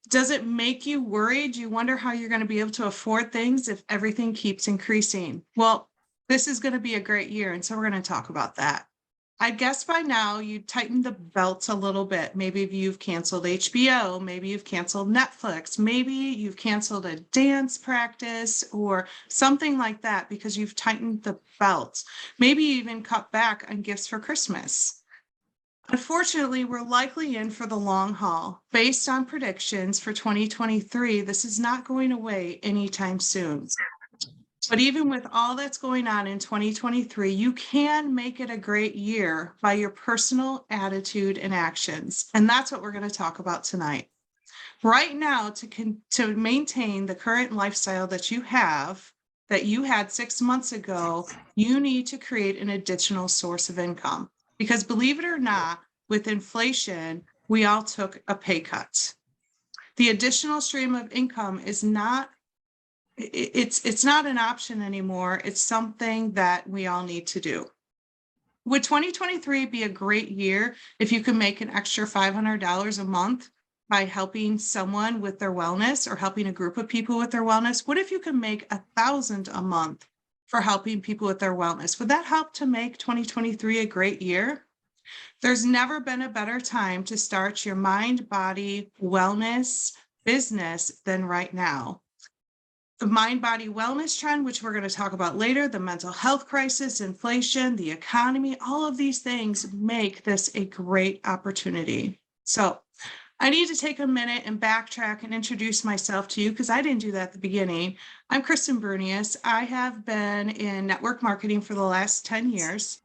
Does it make you worried? You wonder how you're going to be able to afford things if everything keeps increasing. Well, this is going to be a great year, and so we're going to talk about that. I guess by now you tightened the belts a little bit. Maybe you've canceled HBO, maybe you've canceled Netflix, maybe you've canceled a dance practice or something like that because you've tightened the belts. Maybe you even cut back on gifts for Christmas. Unfortunately, we're likely in for the long haul. Based on predictions for 2023, this is not going away anytime soon. But even with all that's going on in 2023, you can make it a great year by your personal attitude and actions. And that's what we're going to talk about tonight. Right now, to maintain the current lifestyle that you had 6 months ago, you need to create an additional source of income. Because believe it or not, with inflation, we all took a pay cut. The additional stream of income is not it's not an option anymore. It's something that we all need to do. Would 2023 be a great year if you could make an extra $500 a month by helping someone with their wellness or helping a group of people with their wellness? What if you could make $1,000 a month for helping people with their wellness? Would that help to make 2023 a great year? There's never been a better time to start your mind, body, wellness business than right now. The mind body wellness trend, which we're going to talk about later, the mental health crisis, inflation, the economy, all of these things make this a great opportunity. So I need to take a minute and backtrack and introduce myself to you because I didn't do that at the beginning. I'm Kristen Brunius. I have been in network marketing for the last 10 years.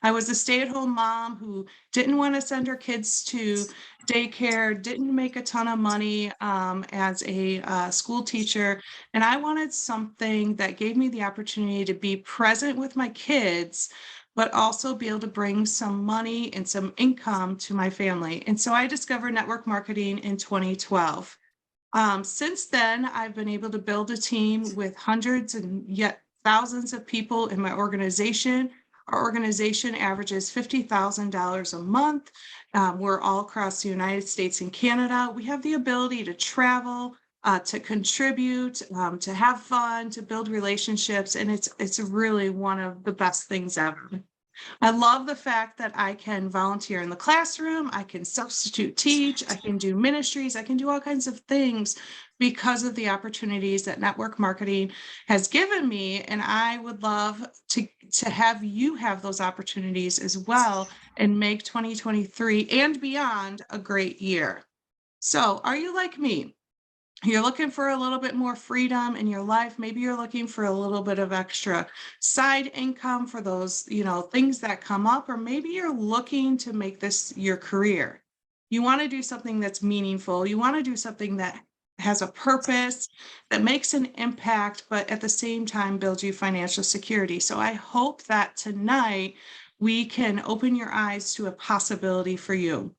I was a stay-at-home mom who didn't want to send her kids to daycare, didn't make a ton of money as a school teacher, and I wanted something that gave me the opportunity to be present with my kids, but also be able to bring some money and some income to my family. And so I discovered network marketing in 2012. Since then, I've been able to build a team with hundreds and yet thousands of people in my organization. Our organization averages $50,000 a month. We're all across the United States and Canada. We have the ability to travel, to contribute, to have fun, to build relationships, and it's really one of the best things ever. I love the fact that I can volunteer in the classroom, I can substitute teach, I can do ministries, I can do all kinds of things because of the opportunities that network marketing has given me. And I would love to have you have those opportunities as well and make 2023 and beyond a great year. So are you like me? You're looking for a little bit more freedom in your life. Maybe you're looking for a little bit of extra side income for those, things that come up, or maybe you're looking to make this your career. You want to do something that's meaningful. You want to do something that has a purpose, that makes an impact, but at the same time builds you financial security. So I hope that tonight we can open your eyes to a possibility for you.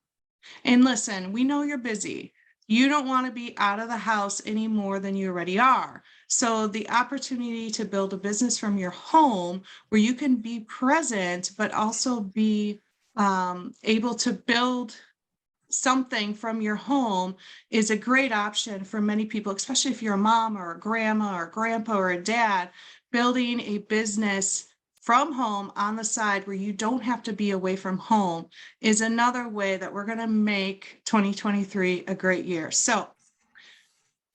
And listen, we know you're busy. You don't want to be out of the house any more than you already are. So the opportunity to build a business from your home where you can be present, but also be able to build something from your home is a great option for many people, especially if you're a mom or a grandma or a grandpa or a dad. Building a business from home on the side where you don't have to be away from home is another way that we're going to make 2023 a great year. So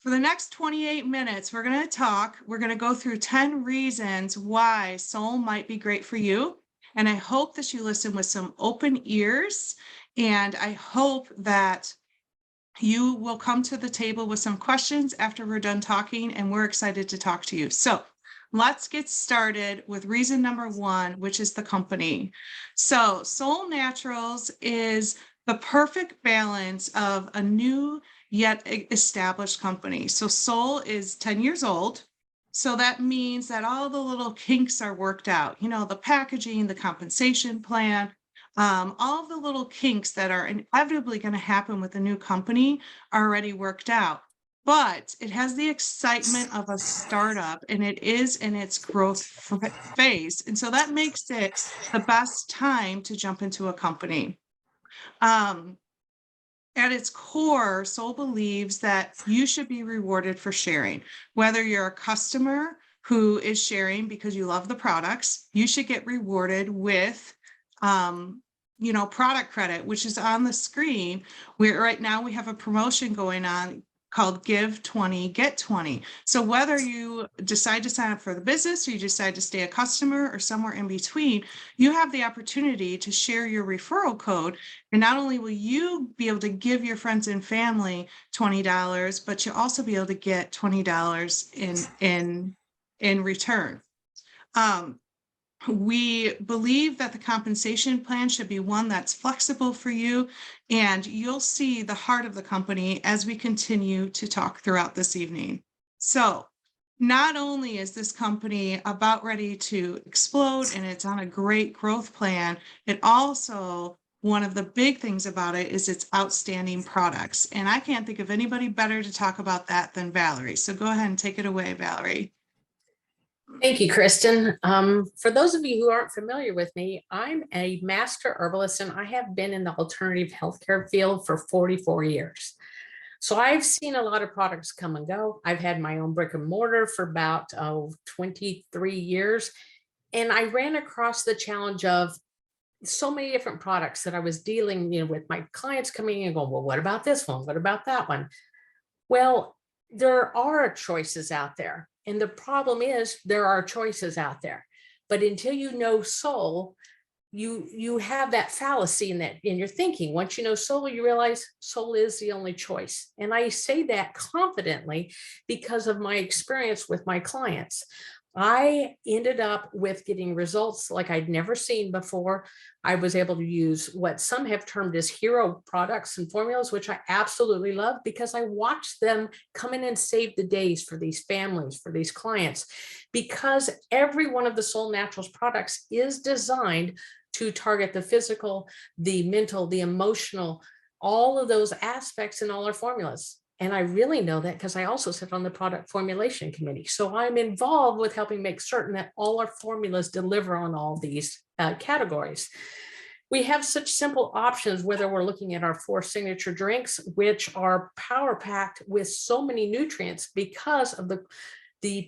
for the next 28 minutes, we're going to go through 10 reasons why Solle might be great for you. And I hope that you listen with some open ears. And I hope that you will come to the table with some questions after we're done talking, and we're excited to talk to you. So let's get started with reason number one, which is the company. So Solle Naturals is the perfect balance of a new yet established company. So Solle is 10 years old. So that means that all the little kinks are worked out, the packaging, the compensation plan, all of the little kinks that are inevitably going to happen with a new company are already worked out. But it has the excitement of a startup and it is in its growth phase. And so that makes it the best time to jump into a company. Um, At its core, Soul believes that you should be rewarded for sharing. Whether you're a customer who is sharing because you love the products, you should get rewarded with, product credit, which is on the screen. Where right now we have a promotion going on called Give 20, Get 20. So whether you decide to sign up for the business or you decide to stay a customer or somewhere in between, you have the opportunity to share your referral code. And not only will you be able to give your friends and family $20, but you'll also be able to get $20 in return. We believe that the compensation plan should be one that's flexible for you, and you'll see the heart of the company as we continue to talk throughout this evening. So not only is this company about ready to explode and it's on a great growth plan, it also, one of the big things about it is its outstanding products. And I can't think of anybody better to talk about that than Valerie. So go ahead and take it away, Valerie. Thank you, Kristen. For those of you who aren't familiar with me, I'm a master herbalist and I have been in the alternative healthcare field for 44 years. So I've seen a lot of products come and go. I've had my own brick and mortar for about 23 years. And I ran across the challenge of so many different products that I was dealing with my clients coming in and going, well, what about this one? What about that one? Well, there are choices out there. And the problem is there are choices out there. But until you know Soul, you have that fallacy in your thinking. Once you know Soul, you realize Soul is the only choice. And I say that confidently because of my experience with my clients. I ended up with getting results like I'd never seen before. I was able to use what some have termed as hero products and formulas, which I absolutely love because I watched them come in and save the days for these families, for these clients, because every one of the Solle Naturals products is designed to target the physical, the mental, the emotional, all of those aspects in all our formulas. And I really know that because I also sit on the product formulation committee. So I'm involved with helping make certain that all our formulas deliver on all these categories. We have such simple options, whether we're looking at our 4 signature drinks, which are power packed with so many nutrients because of the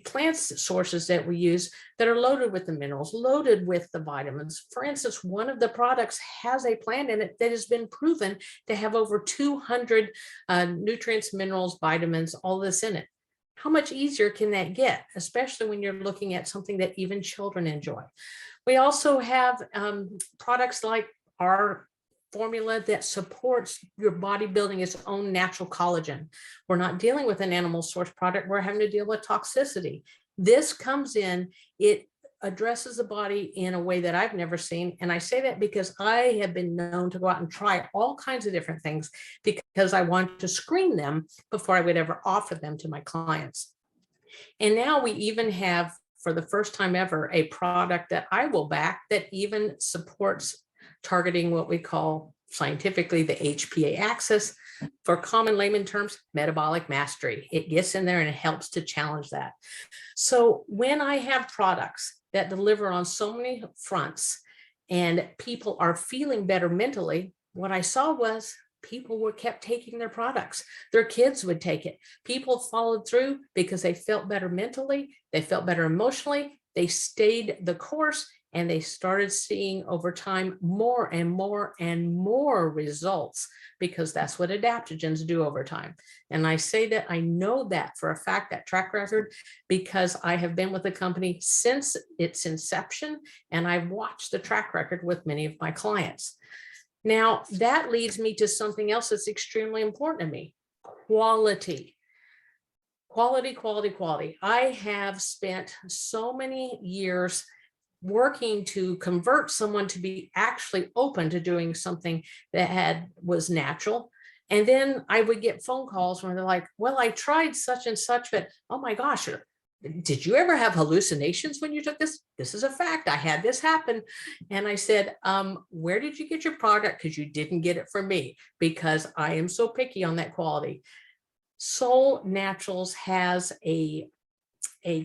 plant sources that we use that are loaded with the minerals, loaded with the vitamins. For instance, one of the products has a plant in it that has been proven to have over 200 nutrients, minerals, vitamins, all this in it. How much easier can that get, especially when you're looking at something that even children enjoy? We also have products like our formula that supports your body building its own natural collagen. We're not dealing with an animal source product. We're having to deal with toxicity. This comes in, it addresses the body in a way that I've never seen. And I say that because I have been known to go out and try all kinds of different things because I want to screen them before I would ever offer them to my clients. And now we even have, for the first time ever, a product that I will back that even supports targeting what we call scientifically the HPA axis, for common layman terms, metabolic mastery. It gets in there and it helps to challenge that. So when I have products that deliver on so many fronts and people are feeling better mentally, what I saw was people kept taking their products. Their kids would take it. People followed through because they felt better mentally, they felt better emotionally, they stayed the course, and they started seeing over time more and more and more results because that's what adaptogens do over time. And I say that I know that for a fact, that track record, because I have been with the company since its inception and I've watched the track record with many of my clients. Now, that leads me to something else that's extremely important to me: quality. Quality, quality, quality. I have spent so many years working to convert someone to be actually open to doing something that was natural. And then I would get phone calls where they're like, well, I tried such and such, but oh my gosh, did you ever have hallucinations when you took this? This is a fact. I had this happen. And I said, where did you get your product? Because you didn't get it from me, because I am so picky on that quality. Solle Naturals has a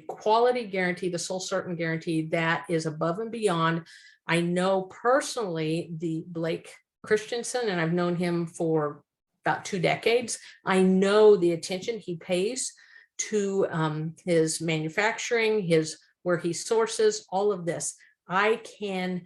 quality guarantee, the Soul Certain guarantee, that is above and beyond. I know personally the Blake Christensen, and I've known him for about 2 decades. I know the attention he pays to his manufacturing, where he sources, all of this. I can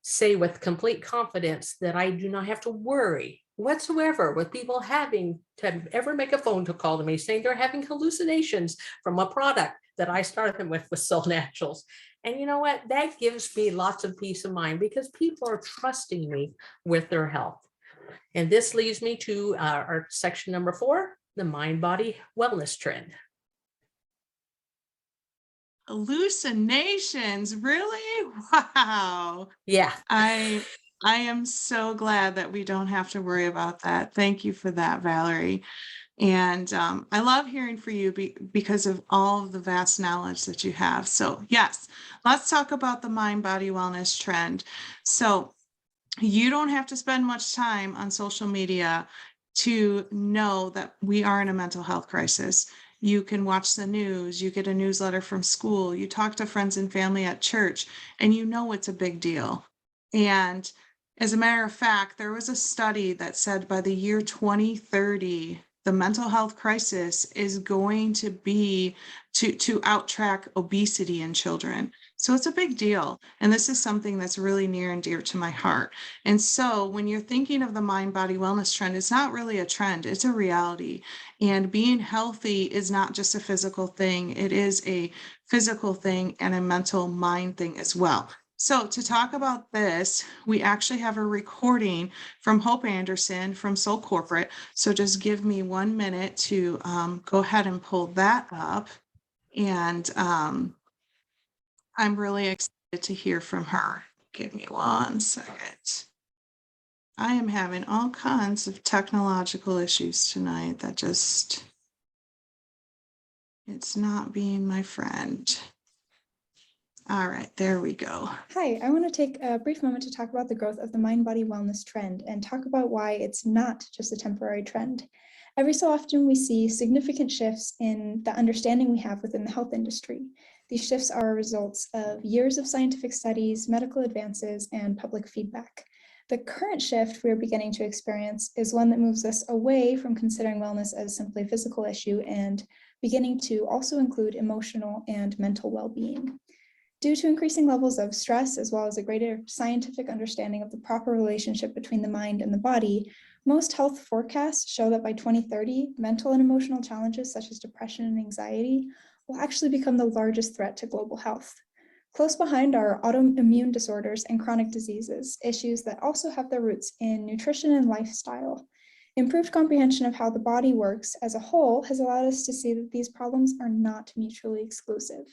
say with complete confidence that I do not have to worry whatsoever with people having to ever make a phone call to me saying they're having hallucinations from a product that I started them with Solle Naturals. And you know what? That gives me lots of peace of mind because people are trusting me with their health. And this leads me to our section number 4, the mind-body wellness trend. Hallucinations, really? Wow. Yeah. I am so glad that we don't have to worry about that. Thank you for that, Valerie. And I love hearing from you because of all of the vast knowledge that you have. So yes, let's talk about the mind-body wellness trend. So you don't have to spend much time on social media to know that we are in a mental health crisis. You can watch the news, you get a newsletter from school, you talk to friends and family at church, and you know it's a big deal. And as a matter of fact, there was a study that said by the year 2030, the mental health crisis is going to be to outtrack obesity in children. So it's a big deal. And this is something that's really near and dear to my heart. And so when you're thinking of the mind-body wellness trend, it's not really a trend, it's a reality. And being healthy is not just a physical thing, it is a physical thing and a mental mind thing as well. So to talk about this, we actually have a recording from Hope Anderson from Soul Corporate. So just give me 1 minute to go ahead and pull that up. And I'm really excited to hear from her. Give me 1 second. I am having all kinds of technological issues tonight that just, it's not being my friend. All right, there we go. Hi, I want to take a brief moment to talk about the growth of the mind-body wellness trend and talk about why it's not just a temporary trend. Every so often, we see significant shifts in the understanding we have within the health industry. These shifts are results of years of scientific studies, medical advances, and public feedback. The current shift we are beginning to experience is one that moves us away from considering wellness as simply a physical issue and beginning to also include emotional and mental well-being. Due to increasing levels of stress, as well as a greater scientific understanding of the proper relationship between the mind and the body, most health forecasts show that by 2030, mental and emotional challenges such as depression and anxiety will actually become the largest threat to global health. Close behind are autoimmune disorders and chronic diseases, issues that also have their roots in nutrition and lifestyle. Improved comprehension of how the body works as a whole has allowed us to see that these problems are not mutually exclusive.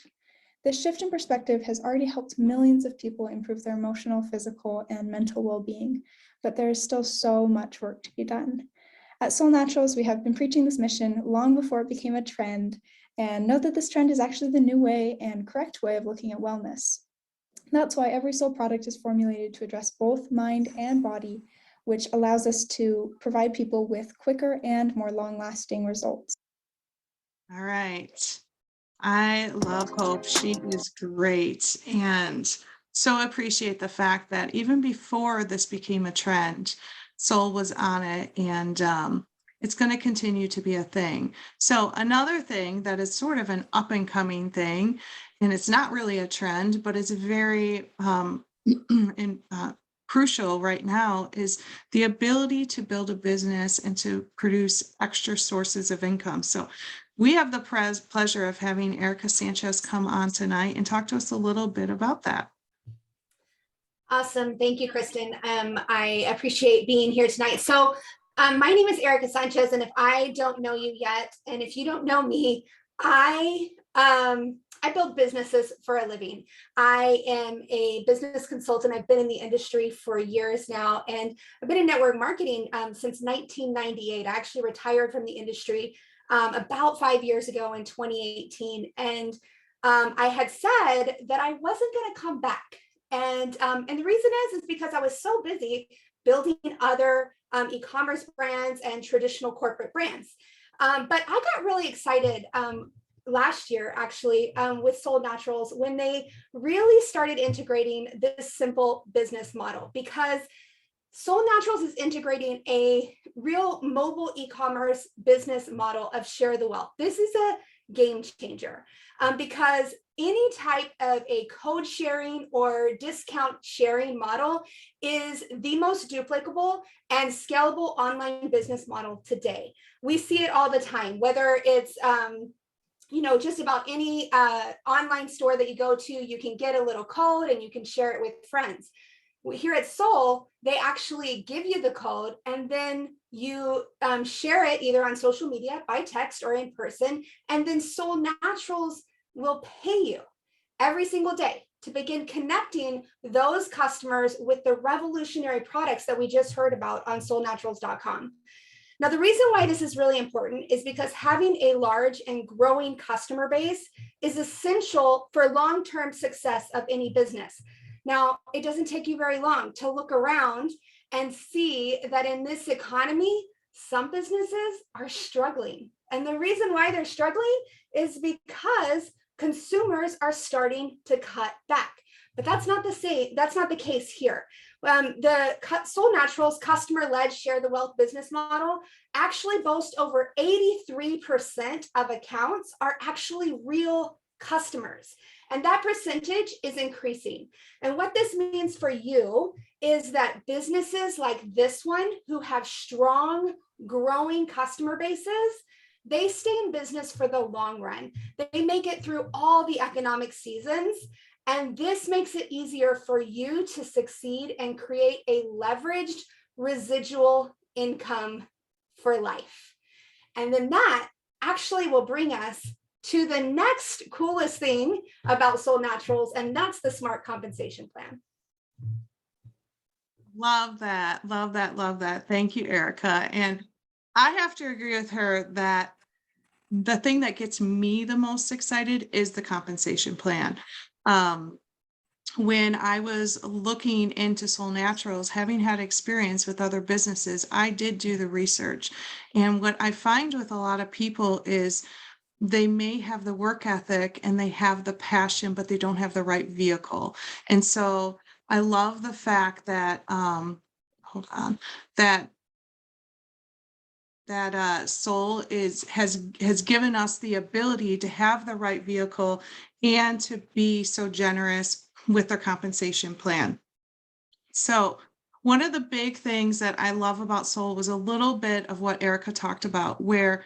This shift in perspective has already helped millions of people improve their emotional, physical, and mental well-being, but there is still so much work to be done. At Solle Naturals, we have been preaching this mission long before it became a trend, and note that this trend is actually the new way and correct way of looking at wellness. That's why every Solle product is formulated to address both mind and body, which allows us to provide people with quicker and more long-lasting results. All right. I love Hope. She is great. And so appreciate the fact that even before this became a trend, Soul was on it, and it's going to continue to be a thing. So another thing that is sort of an up and coming thing, and it's not really a trend, but it's very crucial right now, is the ability to build a business and to produce extra sources of income. So we have the pleasure of having Erica Sanchez come on tonight and talk to us a little bit about that. Awesome. Thank you, Kristen. I appreciate being here tonight. So my name is Erica Sanchez, and if I don't know you yet, and if you don't know me, I build businesses for a living. I am a business consultant. I've been in the industry for years now, and I've been in network marketing since 1998. I actually retired from the industry about 5 years ago in 2018. And I had said that I wasn't going to come back. And the reason is because I was so busy building other e-commerce brands and traditional corporate brands. But I got really excited last year, actually, with Solle Naturals when they really started integrating this simple business model, because Solle Naturals is integrating a real mobile e-commerce business model of share the wealth. This is a game changer because any type of a code sharing or discount sharing model is the most duplicable and scalable online business model today. We see it all the time, whether it's just about any online store that you go to, you can get a little code and you can share it with friends. Here at Solle, they actually give you the code and then you share it either on social media, by text, or in person. And then Solle Naturals will pay you every single day to begin connecting those customers with the revolutionary products that we just heard about on sollenaturals.com. Now, the reason why this is really important is because having a large and growing customer base is essential for long-term success of any business. Now, it doesn't take you very long to look around and see that in this economy, some businesses are struggling. And the reason why they're struggling is because consumers are starting to cut back. But that's not the case here. The Solle Naturals customer-led share the wealth business model actually boasts over 83% of accounts are actually real customers. And that percentage is increasing. And what this means for you is that businesses like this one who have strong, growing customer bases, they stay in business for the long run. They make it through all the economic seasons. And this makes it easier for you to succeed and create a leveraged residual income for life. And then that actually will bring us to the next coolest thing about Solle Naturals, and that's the smart compensation plan. Love that. Love that. Love that. Thank you, Erica. And I have to agree with her that the thing that gets me the most excited is the compensation plan. When I was looking into Solle Naturals, having had experience with other businesses, I did do the research. And what I find with a lot of people is they may have the work ethic and they have the passion, but they don't have the right vehicle. And so I love the fact that, that Solle has given us the ability to have the right vehicle and to be so generous with their compensation plan. So one of the big things that I love about Solle was a little bit of what Erica talked about, where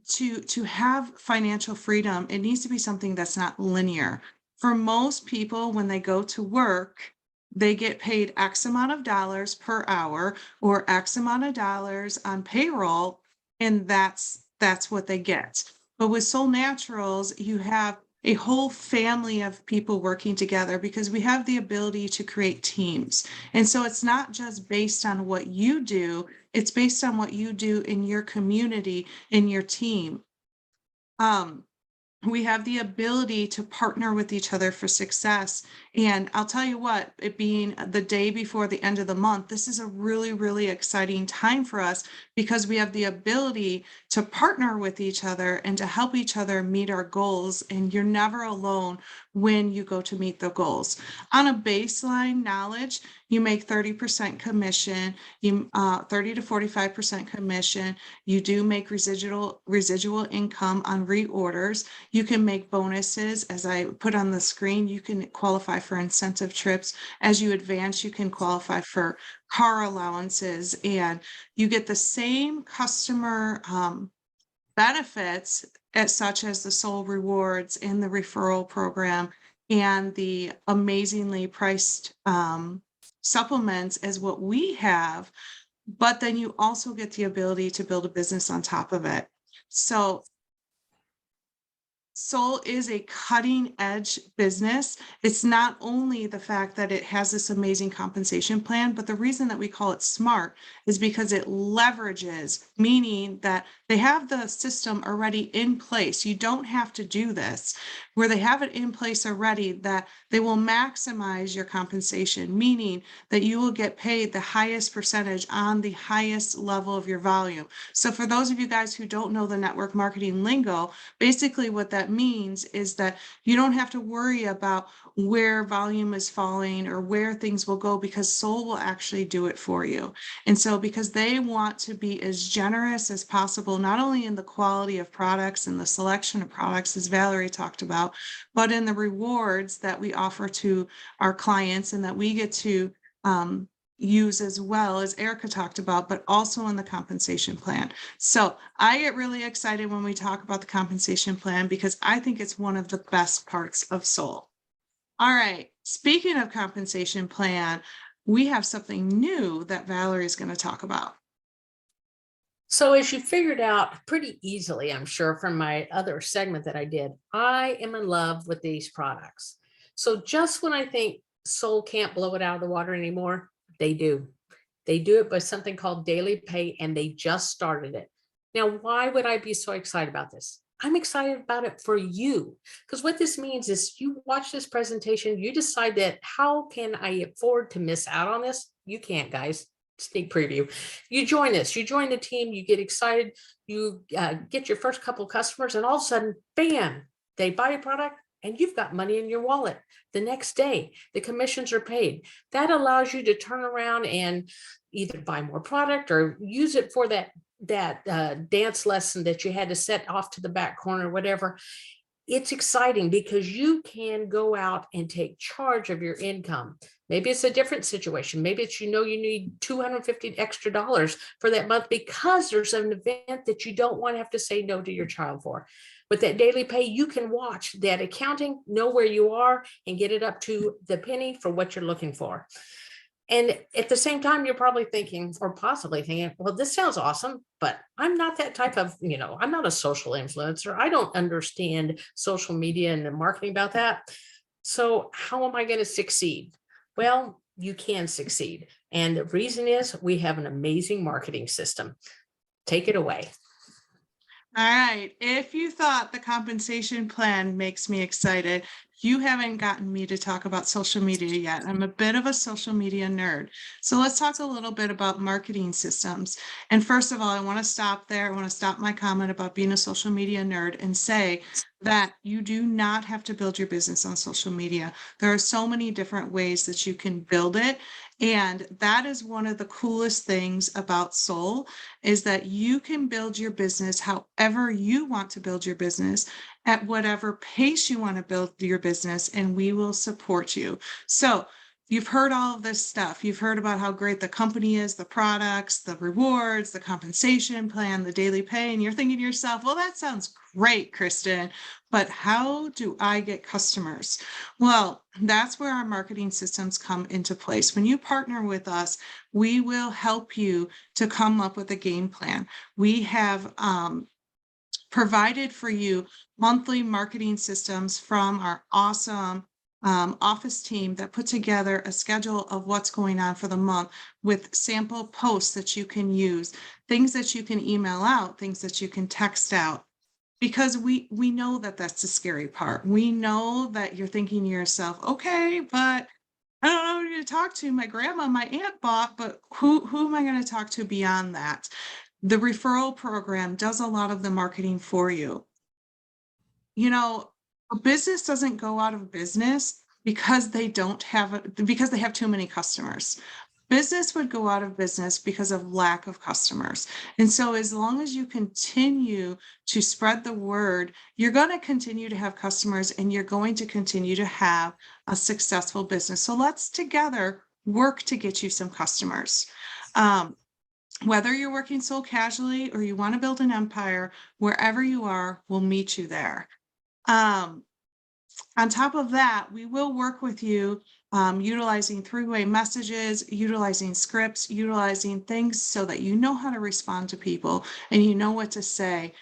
to have financial freedom, it needs to be something that's not linear. For most people, when they go to work, they get paid X amount of dollars per hour or X amount of dollars on payroll, and that's what they get. But with Solle Naturals, you have a whole family of people working together because we have the ability to create teams. And so it's not just based on what you do, it's based on what you do in your community, in your team. We have the ability to partner with each other for success. And I'll tell you what, it being the day before the end of the month, this is a really, really exciting time for us because we have the ability to partner with each other and to help each other meet our goals. And you're never alone when you go to meet the goals. On a baseline knowledge, you make 30% commission, 30 to 45% commission. You do make residual income on reorders. You can make bonuses. As I put on the screen, you can qualify for incentive trips. As you advance, you can qualify for car allowances, and you get the same customer benefits such as the Solle Rewards and the referral program and the amazingly priced supplements as what we have, but then you also get the ability to build a business on top of it. So Solle is a cutting edge business. It's not only the fact that it has this amazing compensation plan, but the reason that we call it smart is because it leverages, meaning that they have the system already in place. You don't have to do this, where they have it in place already, that they will maximize your compensation, meaning that you will get paid the highest percentage on the highest level of your volume. So for those of you guys who don't know the network marketing lingo, basically what that that means is that you don't have to worry about where volume is falling or where things will go, because Solle will actually do it for you. And so because they want to be as generous as possible, not only in the quality of products and the selection of products, as Valerie talked about, but in the rewards that we offer to our clients and that we get to use as well, as Erica talked about, but also in the compensation plan. So I get really excited when we talk about the compensation plan because I think it's one of the best parts of Solle. All right, speaking of compensation plan, we have something new that Valerie is going to talk about. So as you figured out pretty easily, I'm sure from my other segment that I did, I am in love with these products. So just when I think Solle can't blow it out of the water anymore, they do. They do it by something called daily pay, and they just started it. Now, why would I be so excited about this? I'm excited about it for you, because what this means is you watch this presentation, you decide that how can I afford to miss out on this? You can't, guys. Sneak preview. You join us, you join the team, you get excited, you get your first couple customers, and all of a sudden, bam, they buy a product and you've got money in your wallet. The next day, the commissions are paid. That allows you to turn around and either buy more product or use it for that dance lesson that you had to set off to the back corner, whatever. It's exciting because you can go out and take charge of your income. Maybe it's a different situation. Maybe it's, you need $250 extra for that month because there's an event that you don't want to have to say no to your child for. With that daily pay, you can watch that accounting, know where you are, and get it up to the penny for what you're looking for. And at the same time, you're probably thinking, or possibly thinking, well, this sounds awesome, but I'm not that type of, I'm not a social influencer. I don't understand social media and the marketing about that. So how am I going to succeed? Well, you can succeed. And the reason is we have an amazing marketing system. Take it away. All right. If you thought the compensation plan makes me excited, you haven't gotten me to talk about social media yet. I'm a bit of a social media nerd. So let's talk a little bit about marketing systems. And first of all, I want to stop there. I want to stop my comment about being a social media nerd and say that you do not have to build your business on social media. There are so many different ways that you can build it. And that is one of the coolest things about Solle, is that you can build your business however you want to build your business at whatever pace you want to build your business, and we will support you. So you've heard all of this stuff. You've heard about how great the company is, the products, the rewards, the compensation plan, the daily pay, and you're thinking to yourself, well, that sounds great, Kristen, but how do I get customers? Well, that's where our marketing systems come into place. When you partner with us, we will help you to come up with a game plan. We have provided for you monthly marketing systems from our awesome office team that put together a schedule of what's going on for the month with sample posts that you can use, things that you can email out, things that you can text out. Because we know that that's the scary part. We know that you're thinking to yourself, okay, but I don't know who to talk to. My grandma, my aunt bought, but who am I going to talk to beyond that? The referral program does a lot of the marketing for you. A business doesn't go out of business because they have too many customers. Business would go out of business because of lack of customers. And so as long as you continue to spread the word, you're going to continue to have customers and you're going to continue to have a successful business. So let's together work to get you some customers. Whether you're working Solle casually or you want to build an empire, wherever you are, we'll meet you there. On top of that, we will work with you utilizing three-way messages, utilizing scripts, utilizing things so that you know how to respond to people and you know what to say.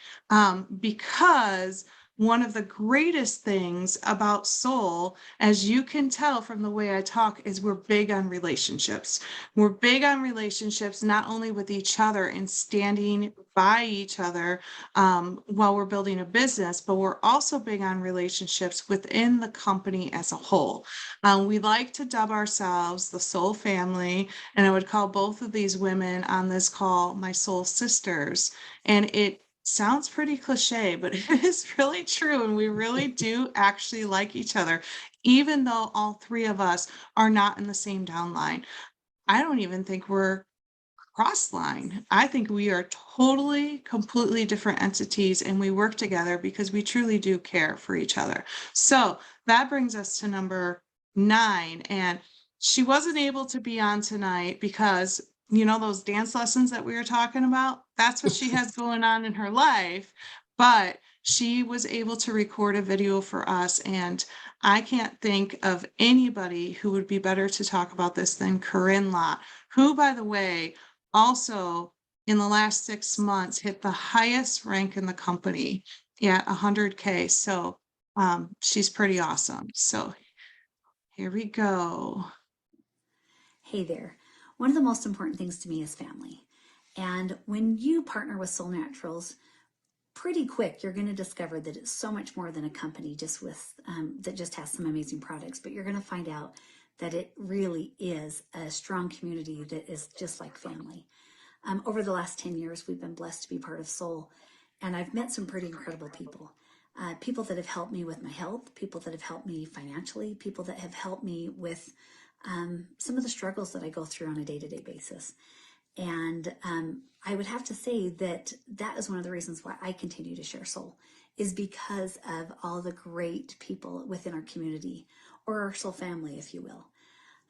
Because one of the greatest things about Solle, as you can tell from the way I talk, is we're big on relationships. We're big on relationships, not only with each other and standing by each other while we're building a business, but we're also big on relationships within the company as a whole. We like to dub ourselves the Solle family, and I would call both of these women on this call my soul sisters. And sounds pretty cliche, but it is really true. And we really do actually like each other, even though all three of us are not in the same downline. I don't even think we're cross line. I think we are totally, completely different entities and we work together because we truly do care for each other. So that brings us to number 9. And she wasn't able to be on tonight because, you know, those dance lessons that we were talking about, that's what she has going on in her life. But she was able to record a video for us. And I can't think of anybody who would be better to talk about this than Corinne Lott, who, by the way, also in the last 6 months hit the highest rank in the company at 100K. So she's pretty awesome. So here we go. Hey there. One of the most important things to me is family. And when you partner with Solle Naturals, pretty quick, you're going to discover that it's so much more than a company just with that just has some amazing products, but you're going to find out that it really is a strong community that is just like family. Over the last 10 years, we've been blessed to be part of Solle, and I've met some pretty incredible people. People that have helped me with my health, people that have helped me financially, people that have helped me with some of the struggles that I go through on a day-to-day basis. And I would have to say that that is one of the reasons why I continue to share Solle, is because of all the great people within our community, or our Solle family, if you will.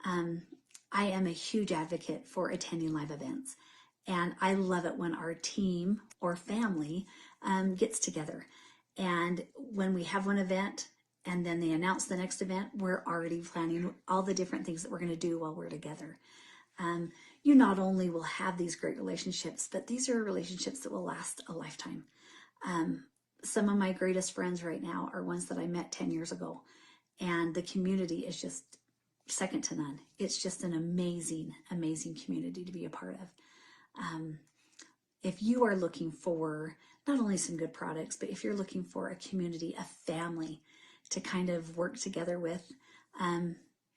I am a huge advocate for attending live events, and I love it when our team or family gets together. And when we have one event and then they announce the next event, we're already planning all the different things that we're going to do while we're together. You not only will have these great relationships, but these are relationships that will last a lifetime. Some of my greatest friends right now are ones that I met 10 years ago, and the community is just second to none. It's just an amazing, amazing community to be a part of. If you are looking for not only some good products, but if you're looking for a community, a family to kind of work together with,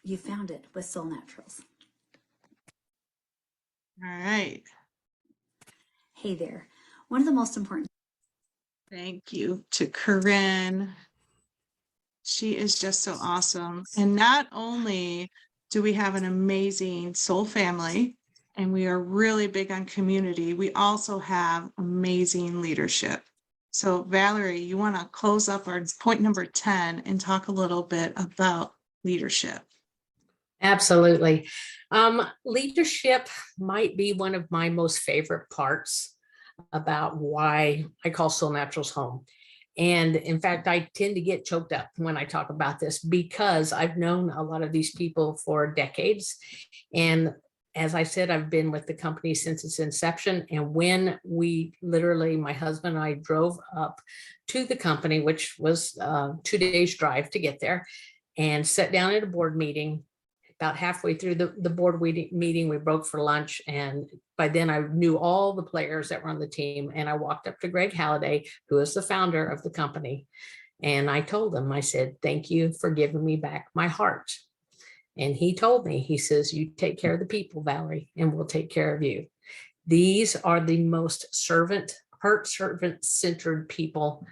you found it with Solle Naturals. All right. Hey there. One of the most important. Thank you to Corinne. She is just so awesome. And not only do we have an amazing Solle family, and we are really big on community, we also have amazing leadership. So Valerie, you want to close up our point number 10 and talk a little bit about leadership. Absolutely. Leadership might be one of my most favorite parts about why I call Solle Naturals home. And in fact, I tend to get choked up when I talk about this because I've known a lot of these people for decades. And as I said, I've been with the company since its inception. And when we literally, my husband and I drove up to the company, which was 2 days drive to get there, and sat down at a board meeting. About halfway through the board meeting, we broke for lunch. And by then I knew all the players that were on the team. And I walked up to Greg Halliday, who is the founder of the company. And I told him, I said, thank you for giving me back my heart. And he told me, he says, you take care of the people, Valerie, and we'll take care of you. These are the most servant-centered people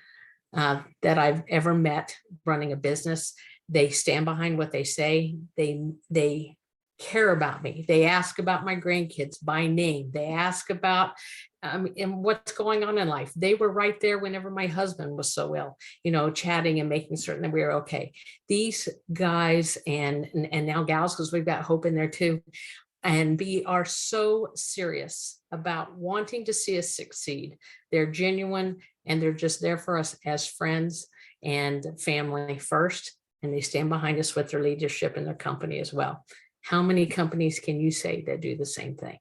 that I've ever met running a business. They stand behind what they say. They care about me. They ask about my grandkids by name. They ask about and what's going on in life. They were right there whenever my husband was so ill, you know, chatting and making certain that we were okay. These guys and now gals, because we've got Hope in there too, and we are so serious about wanting to see us succeed. They're genuine, and they're just there for us as friends and family first. And they stand behind us with their leadership in their company as well. How many companies can you say that do the same thing?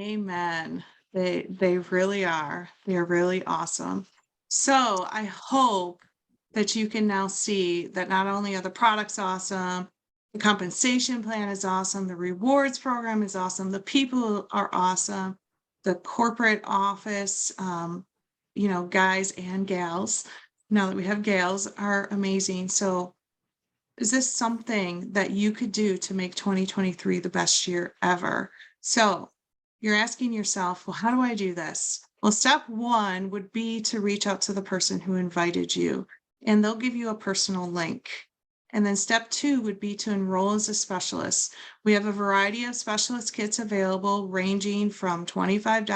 Amen. They really are. They're really awesome. So I hope that you can now see that not only are the products awesome, the compensation plan is awesome, the rewards program is awesome, the people are awesome, the corporate office, you know, guys and gals, now that we have gals, are amazing. So is this something that you could do to make 2023 the best year ever? So you're asking yourself, well, how do I do this? Well, step one would be to reach out to the person who invited you, and they'll give you a personal link. And then step two would be to enroll as a specialist. We have a variety of specialist kits available, ranging from $25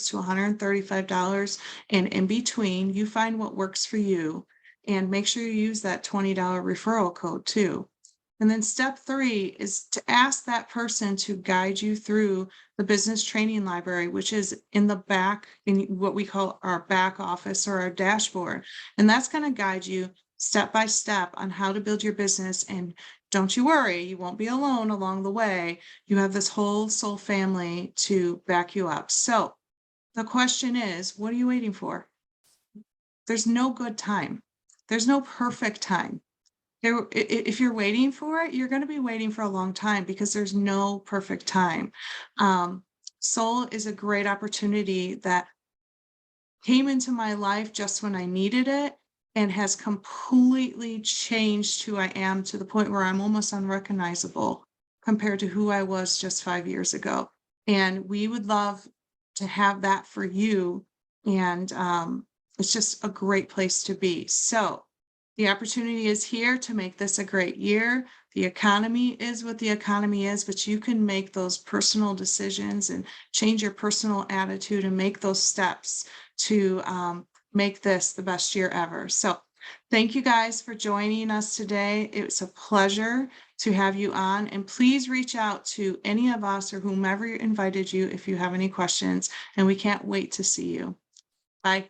to $135, and in between. You find what works for you, and make sure you use that $20 referral code too. And then step three is to ask that person to guide you through the business training library, which is in the back, in what we call our back office or our dashboard. And that's going to guide you step by step on how to build your business. And don't you worry, you won't be alone along the way. You have this whole soul family to back you up. So the question is, what are you waiting for? There's no good time. There's no perfect time. If you're waiting for it, you're going to be waiting for a long time, because there's no perfect time. Soul is a great opportunity that came into my life just when I needed it, and has completely changed who I am, to the point where I'm almost unrecognizable compared to who I was just 5 years ago. And we would love to have that for you. And it's just a great place to be. So the opportunity is here to make this a great year. The economy is what the economy is, but you can make those personal decisions and change your personal attitude and make those steps to make this the best year ever. So thank you guys for joining us today. It's a pleasure to have you on, and please reach out to any of us or whomever invited you if you have any questions, and we can't wait to see you. Bye.